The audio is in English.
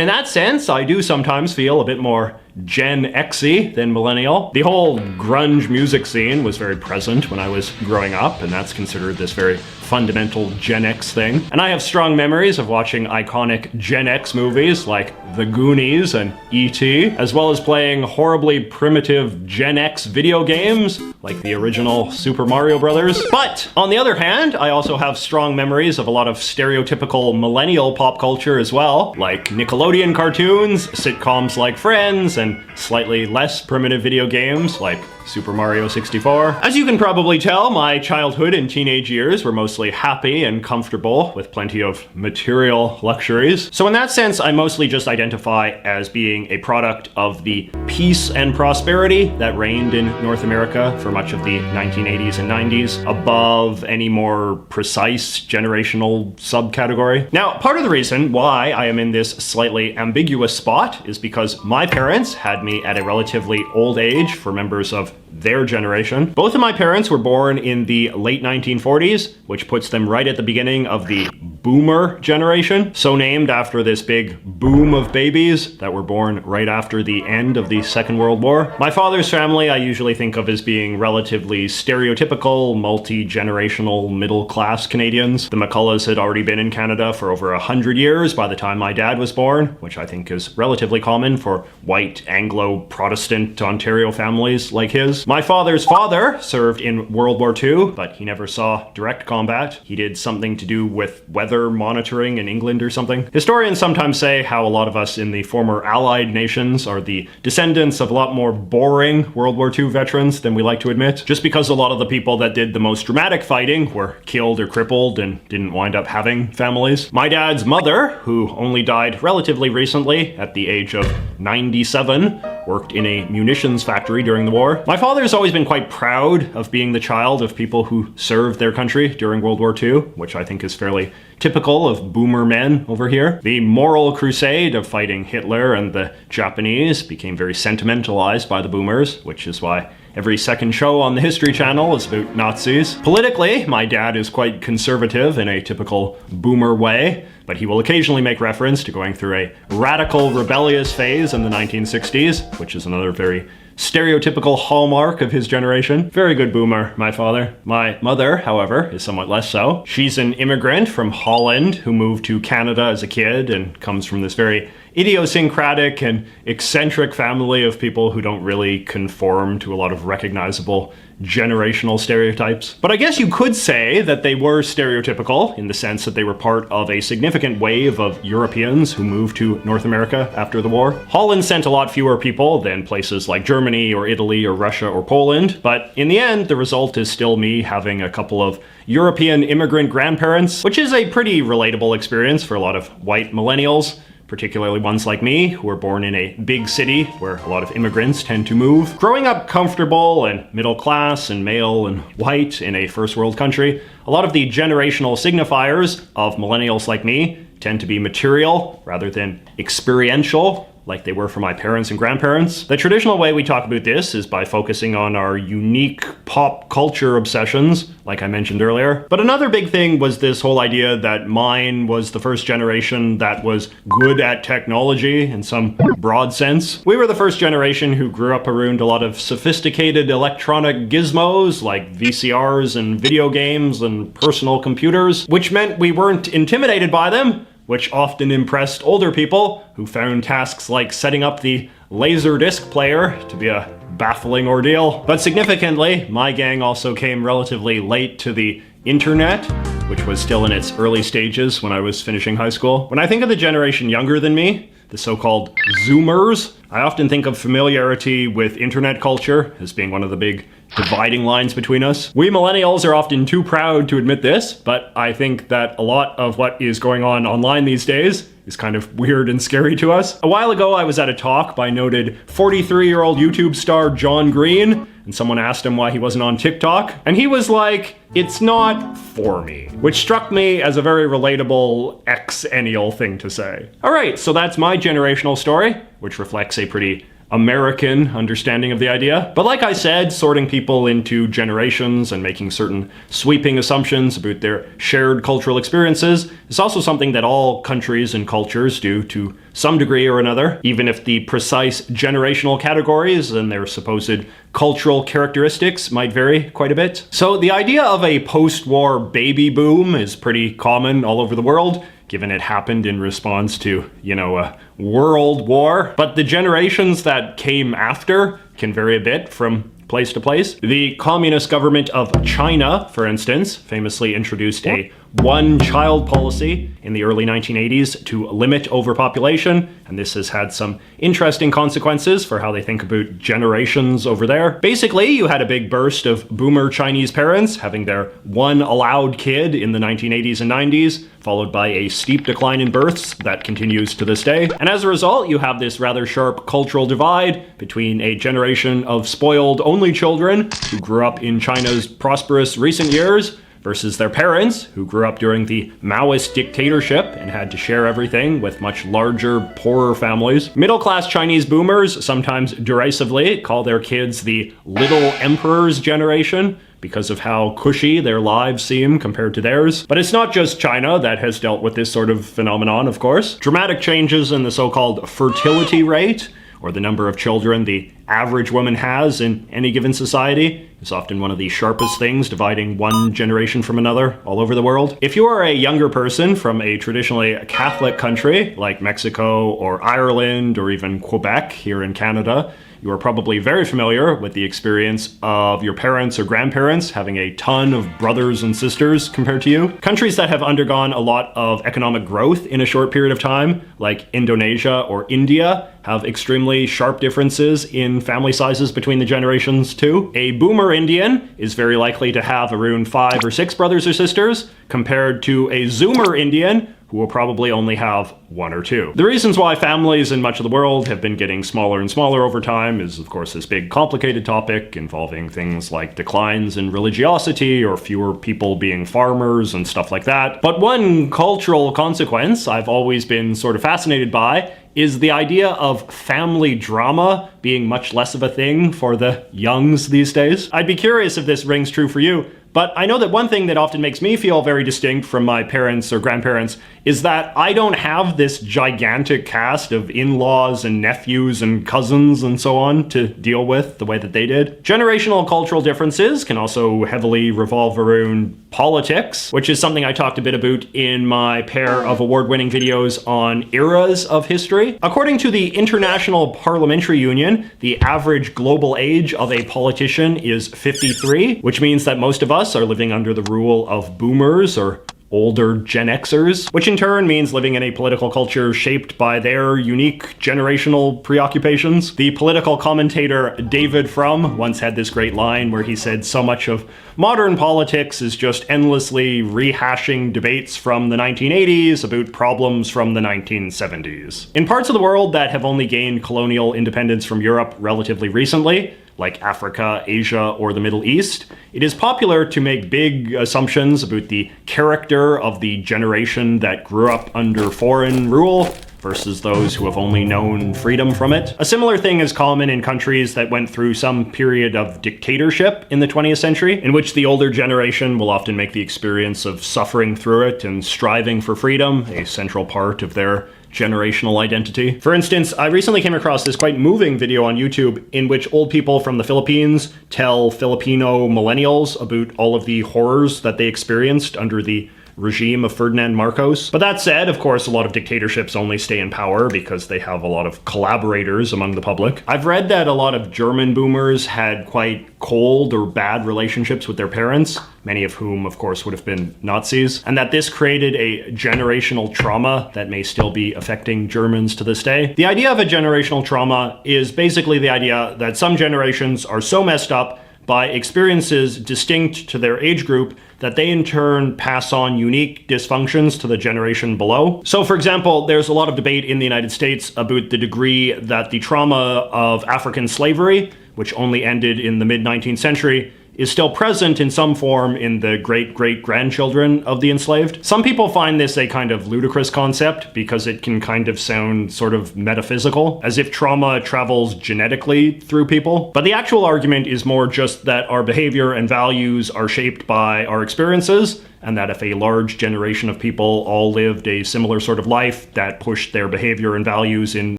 In that sense, I do sometimes feel a bit more Gen X-y than Millennial. The whole grunge music scene was very present when I was growing up, and that's considered this very fundamental Gen X thing. And I have strong memories of watching iconic Gen X movies like The Goonies and E.T., as well as playing horribly primitive Gen X video games like the original Super Mario Brothers. But on the other hand, I also have strong memories of a lot of stereotypical millennial pop culture as well, like Nickelodeon cartoons, sitcoms like Friends, and slightly less primitive video games like Super Mario 64. As you can probably tell, my childhood and teenage years were mostly happy and comfortable with plenty of material luxuries. So in that sense, I mostly just identify as being a product of the peace and prosperity that reigned in North America for much of the 1980s and 90s, above any more precise generational subcategory. Now, part of the reason why I am in this slightly ambiguous spot is because my parents had me at a relatively old age for members of their generation. Both of my parents were born in the late 1940s, which puts them right at the beginning of the Boomer generation, so named after this big boom of babies that were born right after the end of the Second World War. My father's family I usually think of as being relatively stereotypical, multi-generational, middle-class Canadians. The McCulloughs had already been in Canada for over 100 years by the time my dad was born, which I think is relatively common for white Anglo-Protestant Ontario families like his. My father's father served in World War II, but he never saw direct combat. He did something to do with weather monitoring in England or something. Historians sometimes say how a lot of us in the former Allied nations are the descendants of a lot more boring World War II veterans than we like to admit, just because a lot of the people that did the most dramatic fighting were killed or crippled and didn't wind up having families. My dad's mother, who only died relatively recently at the age of 97, worked in a munitions factory during the war. My father's always been quite proud of being the child of people who served their country during World War II, which I think is fairly typical of boomer men over here. The moral crusade of fighting Hitler and the Japanese became very sentimentalized by the boomers, which is why every second show on the History Channel is about Nazis. Politically, my dad is quite conservative in a typical boomer way, but he will occasionally make reference to going through a radical rebellious phase in the 1960s, which is another very stereotypical hallmark of his generation. Very good boomer, my father. My mother, however, is somewhat less so. She's an immigrant from Holland who moved to Canada as a kid and comes from this very idiosyncratic and eccentric family of people who don't really conform to a lot of recognizable generational stereotypes. But I guess you could say that they were stereotypical in the sense that they were part of a significant wave of Europeans who moved to North America after the war. Holland sent a lot fewer people than places like Germany or Italy or Russia or Poland, but in the end, the result is still me having a couple of European immigrant grandparents, which is a pretty relatable experience for a lot of white millennials, particularly ones like me, who were born in a big city where a lot of immigrants tend to move. Growing up comfortable and middle class and male and white in a first world country, a lot of the generational signifiers of millennials like me tend to be material rather than experiential, like they were for my parents and grandparents. The traditional way we talk about this is by focusing on our unique pop culture obsessions, like I mentioned earlier. But another big thing was this whole idea that mine was the first generation that was good at technology in some broad sense. We were the first generation who grew up around a lot of sophisticated electronic gizmos like VCRs and video games and personal computers, which meant we weren't intimidated by them, which often impressed older people who found tasks like setting up the Laserdisc player to be a baffling ordeal. But significantly, my gang also came relatively late to the internet, which was still in its early stages when I was finishing high school. When I think of the generation younger than me, the so-called Zoomers, I often think of familiarity with internet culture as being one of the big dividing lines between us. We millennials are often too proud to admit this, but I think that a lot of what is going on online these days is kind of weird and scary to us. A while ago, I was at a talk by noted 43-year-old YouTube star John Green, and someone asked him why he wasn't on TikTok, and he was like, "It's not for me," which struck me as a very relatable Xennial thing to say. All right, so that's my generational story, which reflects a pretty American understanding of the idea. But like I said, sorting people into generations and making certain sweeping assumptions about their shared cultural experiences is also something that all countries and cultures do to some degree or another, even if the precise generational categories and their supposed cultural characteristics might vary quite a bit. So the idea of a post-war baby boom is pretty common all over the world, given it happened in response to, a world war. But the generations that came after can vary a bit from place to place. The Communist government of China, for instance, famously introduced a one-child policy in the early 1980s to limit overpopulation, and this has had some interesting consequences for how they think about generations over there. Basically, you had a big burst of boomer Chinese parents having their one allowed kid in the 1980s and 90s, followed by a steep decline in births that continues to this day. And as a result, you have this rather sharp cultural divide between a generation of spoiled only children who grew up in China's prosperous recent years versus their parents, who grew up during the Maoist dictatorship and had to share everything with much larger, poorer families. Middle-class Chinese boomers sometimes derisively call their kids the little emperor's generation because of how cushy their lives seem compared to theirs. But it's not just China that has dealt with this sort of phenomenon, of course. Dramatic changes in the so-called fertility rate, or the number of children the average woman has in any given society, is often one of the sharpest things dividing one generation from another all over the world. If you are a younger person from a traditionally Catholic country like Mexico or Ireland or even Quebec here in Canada, you are probably very familiar with the experience of your parents or grandparents having a ton of brothers and sisters compared to you. Countries that have undergone a lot of economic growth in a short period of time, like Indonesia or India, have extremely sharp differences in family sizes between the generations too. A boomer Indian is very likely to have around 5 or 6 brothers or sisters, compared to a zoomer Indian who will probably only have 1 or 2. The reasons why families in much of the world have been getting smaller and smaller over time is, of course, this big complicated topic involving things like declines in religiosity or fewer people being farmers and stuff like that. But one cultural consequence I've always been sort of fascinated by is the idea of family drama being much less of a thing for the youngs these days. I'd be curious if this rings true for you, but I know that one thing that often makes me feel very distinct from my parents or grandparents is that I don't have this gigantic cast of in-laws and nephews and cousins and so on to deal with the way that they did. Generational cultural differences can also heavily revolve around politics, which is something I talked a bit about in my pair of award-winning videos on eras of history. According to the International Parliamentary Union, the average global age of a politician is 53, which means that most of us are living under the rule of boomers or older Gen Xers, which in turn means living in a political culture shaped by their unique generational preoccupations. The political commentator David Frum once had this great line where he said so much of modern politics is just endlessly rehashing debates from the 1980s about problems from the 1970s. In parts of the world that have only gained colonial independence from Europe relatively recently, like Africa, Asia, or the Middle East, it is popular to make big assumptions about the character of the generation that grew up under foreign rule versus those who have only known freedom from it. A similar thing is common in countries that went through some period of dictatorship in the 20th century, in which the older generation will often make the experience of suffering through it and striving for freedom a central part of their generational identity. For instance, I recently came across this quite moving video on YouTube in which old people from the Philippines tell Filipino millennials about all of the horrors that they experienced under the regime of Ferdinand Marcos. But that said, of course, a lot of dictatorships only stay in power because they have a lot of collaborators among the public. I've read that a lot of German boomers had quite cold or bad relationships with their parents, many of whom, of course, would have been Nazis, and that this created a generational trauma that may still be affecting Germans to this day. The idea of a generational trauma is basically the idea that some generations are so messed up by experiences distinct to their age group that they in turn pass on unique dysfunctions to the generation below. So for example, there's a lot of debate in the United States about the degree that the trauma of African slavery, which only ended in the mid-19th century, is still present in some form in the great-great-grandchildren of the enslaved. Some people find this a kind of ludicrous concept because it can kind of sound sort of metaphysical, as if trauma travels genetically through people. But the actual argument is more just that our behavior and values are shaped by our experiences, and that if a large generation of people all lived a similar sort of life that pushed their behavior and values in